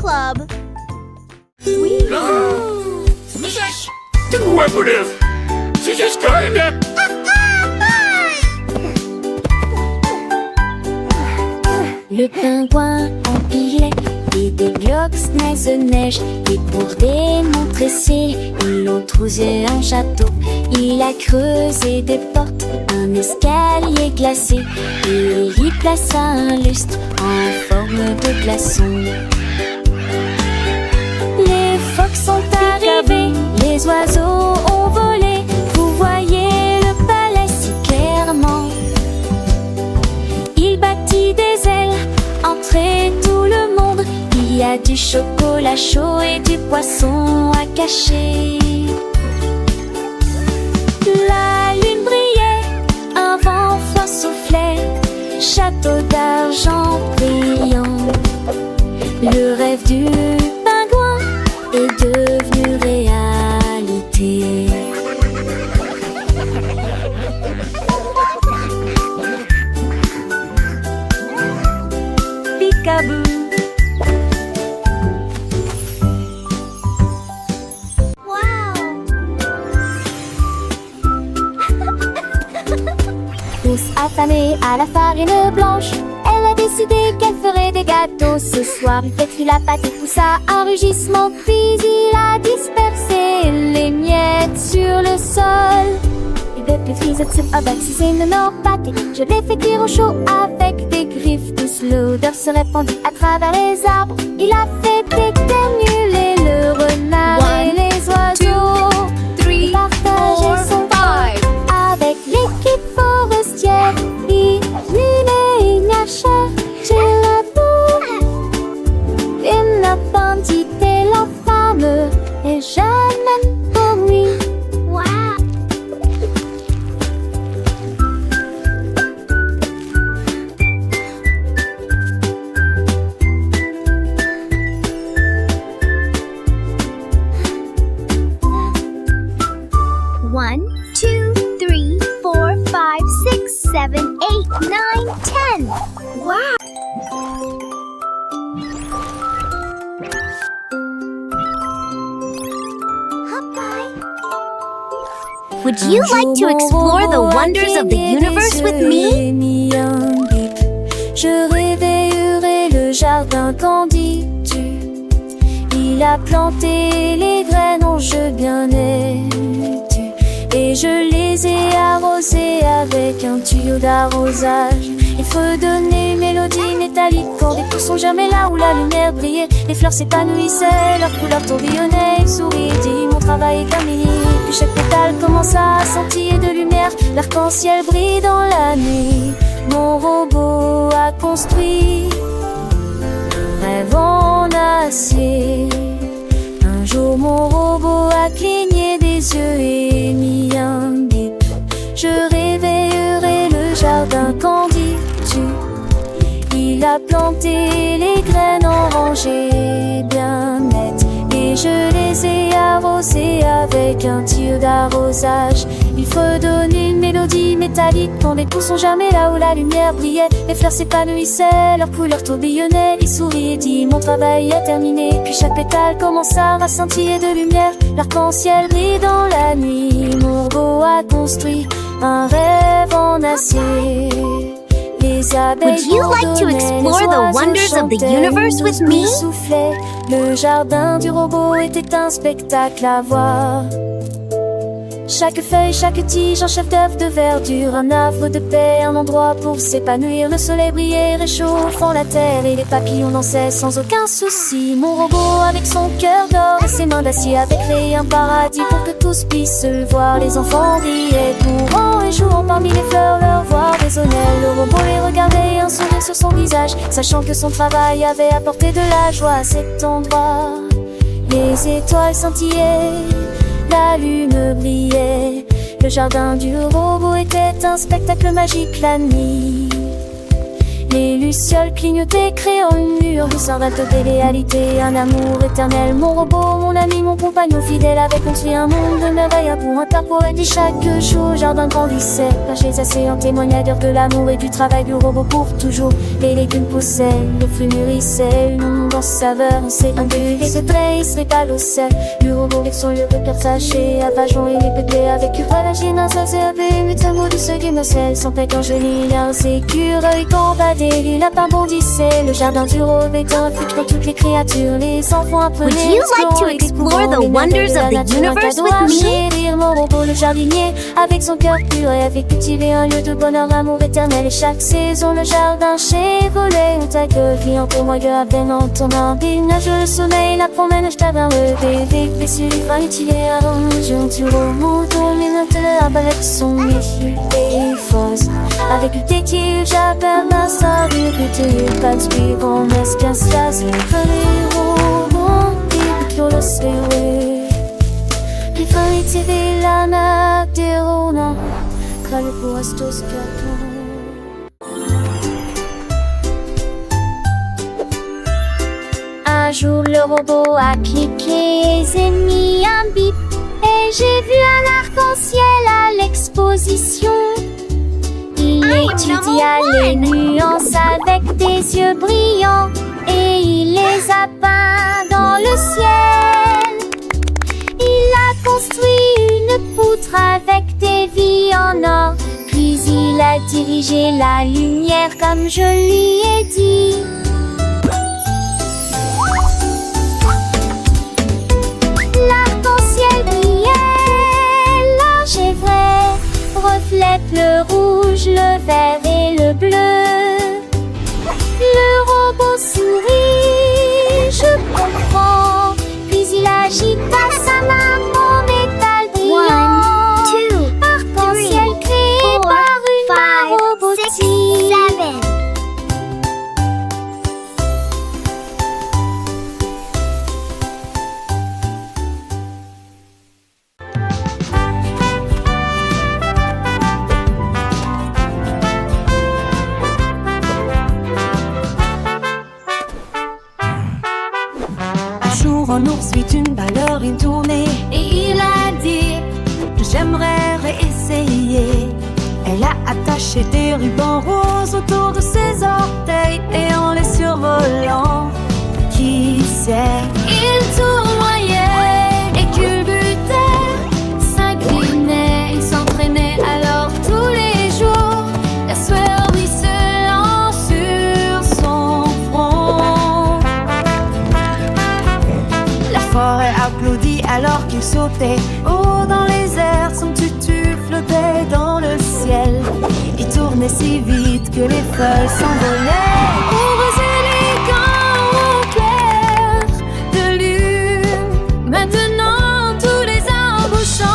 club. Mrs. Cooperative. This is kinda. Le pingouin empilait et des blocs neige. Et pour démontrer il ont trouvé un château. Il a creusé des portes, un escalier glacé, et il y plaça un lustre en forme de glaçon. Les phoques sont arrivés, les oiseaux ont volé. Vous voyez le palais si clairement. Il battit des ailes, entrait tout le monde. Il y a du chocolat chaud et du poisson à cacher. La lune brillait, un vent froid soufflait. Château d'argent brillant. Le rêve du pingouin est devenu réalité. Peekaboo. Tous affamés à la farine blanche, elle a décidé qu'elle ferait des gâteaux. Ce soir, il pétrit la pâte et poussa un rugissement. Puis il a dispersé les miettes sur le sol. Il depuis frisette sur un bac, si c'est une énorme pâté. Je l'ai fait cuire au chaud avec des griffes douces. L'odeur se répandit à travers les arbres. Il a fait éternuer le renard et les oiseaux. 3, 4, 5 Avec l'équipe forestière, Illumination, j'ai la boue. Il n'a pas dit la femme et jamais pour lui. One, 2, 3, 4, 5, 6, 7, 8, 9, 10. Wow! Would you like to explore the wonders of the universe with me? Je réveillerai le jardin qu'en dis-tu? Il a planté les graines en jeu bien tu. Et je les ai arrosées avec un tuyau d'arrosage. Il faut donner une mélodie métallique quand des poules sont jamais là où la lumière brillait. Les fleurs s'épanouissaient, leurs couleurs tourbillonnaient. Il sourit, dit mon travail est terminé. Puis chaque pétale commença à scintiller de lumière. L'arc-en-ciel brille dans la nuit. Mon robot a construit un rêve en acier. Un jour mon robot a cligné des yeux et mis un bip. Je réveillerai le jardin qu'en dis-tu? Il a planté les graines en rangées bien nettes. Et je les ai arrosées avec un tuyau d'arrosage. Il faut donner une mélodie métallique quand les poules sont jamais là où la lumière brillait. Les fleurs s'épanouissaient, leurs couleurs tourbillonnaient. Il sourit et dit mon travail est terminé. Puis chaque pétale commença à scintiller de lumière. L'arc-en-ciel brille dans la nuit. Mon robot a construit un rêve en acier. Would you like to explore the wonders of the universe with me? Le jardin du robot était un spectacle à voir. Chaque feuille, chaque tige, un chef-d'œuvre de verdure, un havre de paix, un endroit pour s'épanouir. Le soleil brillait, réchauffant la terre, et les papillons dansaient sans aucun souci. Mon robot avec son cœur d'or et ses mains d'acier avait créé un paradis pour que tous puissent le voir. Les enfants riaient, courant et jouant parmi les fleurs, leur voix résonnait. Le robot les regardait, un sourire sur son visage, sachant que son travail avait apporté de la joie à cet endroit. Les étoiles scintillaient, la lune brillait. Le jardin du robot était un spectacle magique la nuit. Les lucioles clignotaient, créant une mûrissante de réalité, un amour éternel. Mon robot, mon ami, mon compagnon fidèle, avait construit un monde de merveilles pour un tas poète. Chaque jour, le jardin grandissait, cachés assez en témoignage de l'amour et du travail du robot pour toujours. Les légumes poussaient, les fruits mûrissaient, une onde saveur, on s'est imbu et se trahissait au sel. Le robot avec son lieu de sachet, avageant et répété avec uragine, un seul CAP, mais un mot du seuil me sel, sans pète angélina, sécureuil, combatté, lapin bondissait, le jardin du robot est un futur pour toutes les créatures, les enfants apprenaient. Would you like to explore the wonders of the universe with me? Mon robot, le jardinier, avec son cœur pur, avait cultivé un lieu de bonheur, amour éternel. Et chaque saison, le jardin Chevrolet, on t'accueille en témoignant à peine en ton habile. Nage le soleil, la promène, je t'avais un bébé, blessé, les fins utilisés à l'onction, tu remontes, les notes de la balette sont méfiées et fausses. Avec le tétil, j'appelle ma star, répété, pas de suivant, escasse, la les romans, et puis le série. Les fins utilisés, la nappe des ronins, car le bois est tous cartons. Un jour le robot a cliqué et j'ai mis un bip et j'ai vu un arc-en-ciel à l'exposition. Il étudia les nuances avec des yeux brillants et il les a peints dans le ciel. Il a construit une poutre avec des vies en or, puis il a dirigé la lumière comme je lui ai dit. L'arc-en-ciel brillait, large et vrai, reflète le rouge, le vert et le bleu. Le robot sourit, je comprends, puis il agita sa main en métal brillant. 1, 2, Arc-en-ciel 3, créé 4, par une main 5, 6, robotique. 7. Un ours vit une ballerine tournée et il a dit que j'aimerais réessayer. Elle a attaché des rubans roses autour de ses orteils et en les survolant, qui sait, il tournoyait et culbutait, s'inclinait, il s'entraînait alors tous les jours. La sueur ruisselant sur son front. La forêt applaudit alors qu'il sautait haut dans les airs, son tutu flottait dans le ciel. Il tournait si vite que les feuilles s'envolaient. Heureux élégant au clair de lune, maintenant tous les arbres chantent.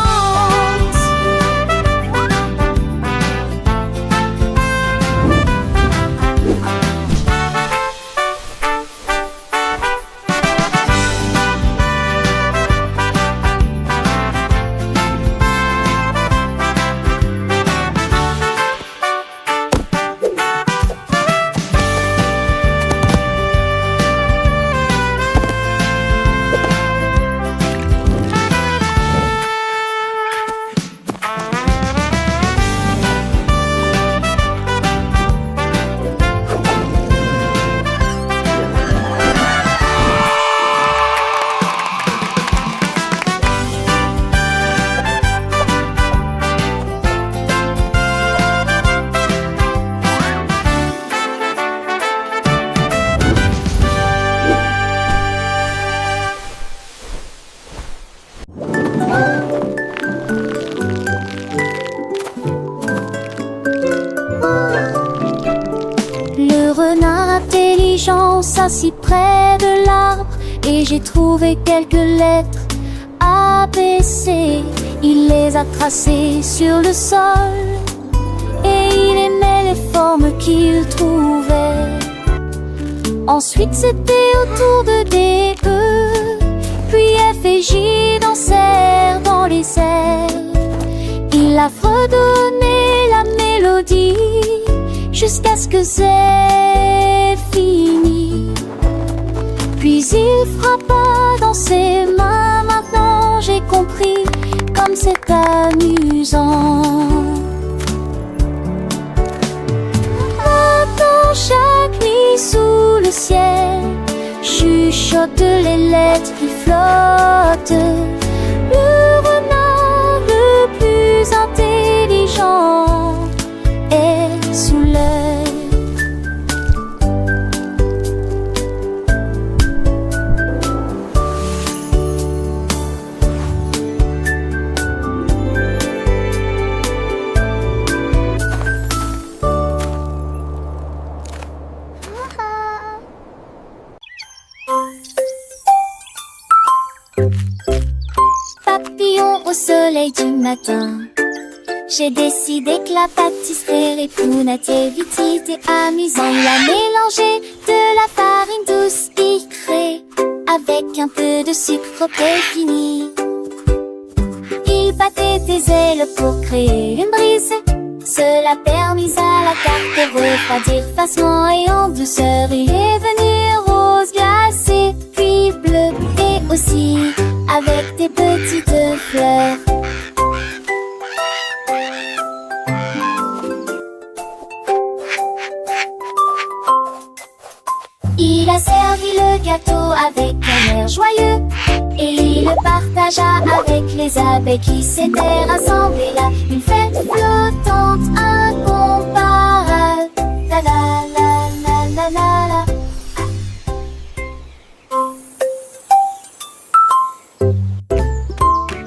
Le renard intelligent s'assit près de l'arbre et j'ai trouvé quelques lettres A, B, C. Il les a tracées sur le sol et il aimait les formes qu'il trouvait. Ensuite c'était au tour de D, E, puis F et J dansèrent dans les airs. Il a fredonné la mélodie jusqu'à ce que Z il frappa dans ses mains. Maintenant j'ai compris comme c'est amusant. Maintenant chaque nuit sous le ciel chuchote les lettres qui flottent. Le renard le plus intelligent est sous l'œil. Papillon au soleil du matin, j'ai décidé que la pâtisserie Répounette est vite et amusant. Il a mélangé de la farine douce sucrée avec un peu de sucre fini. Il battait des ailes pour créer une brise. Cela permis à la tarte de refroidir facilement et en douceur. Il est venu rose glacé, puis bleu et aussi avec des petites fleurs. Il a servi le gâteau avec un air joyeux et il le partagea avec les abeilles qui s'étaient rassemblées là. Une fête flottante incomparable. La la la la la la la.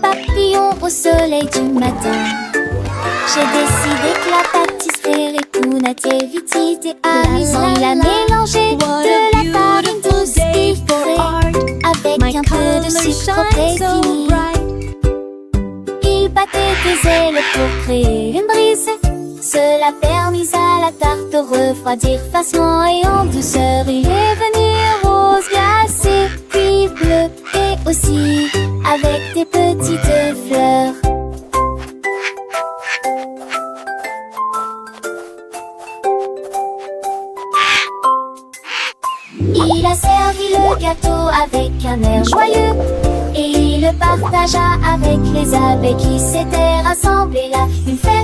Papillon au soleil du matin, j'ai décidé que la pâtisserie Répounette est vite et amusant. Il a mélangé de la farine douce sucrée avec un peu de sucre fini. Il battait des ailes pour créer une brise. Cela permis à la tarte de refroidir facilement et en douceur. Il est venu rose glacé, puis bleu et aussi avec des petites fleurs. Il a servi le gâteau avec un air joyeux et il le partagea avec les abeilles qui s'étaient rassemblées là. Une fête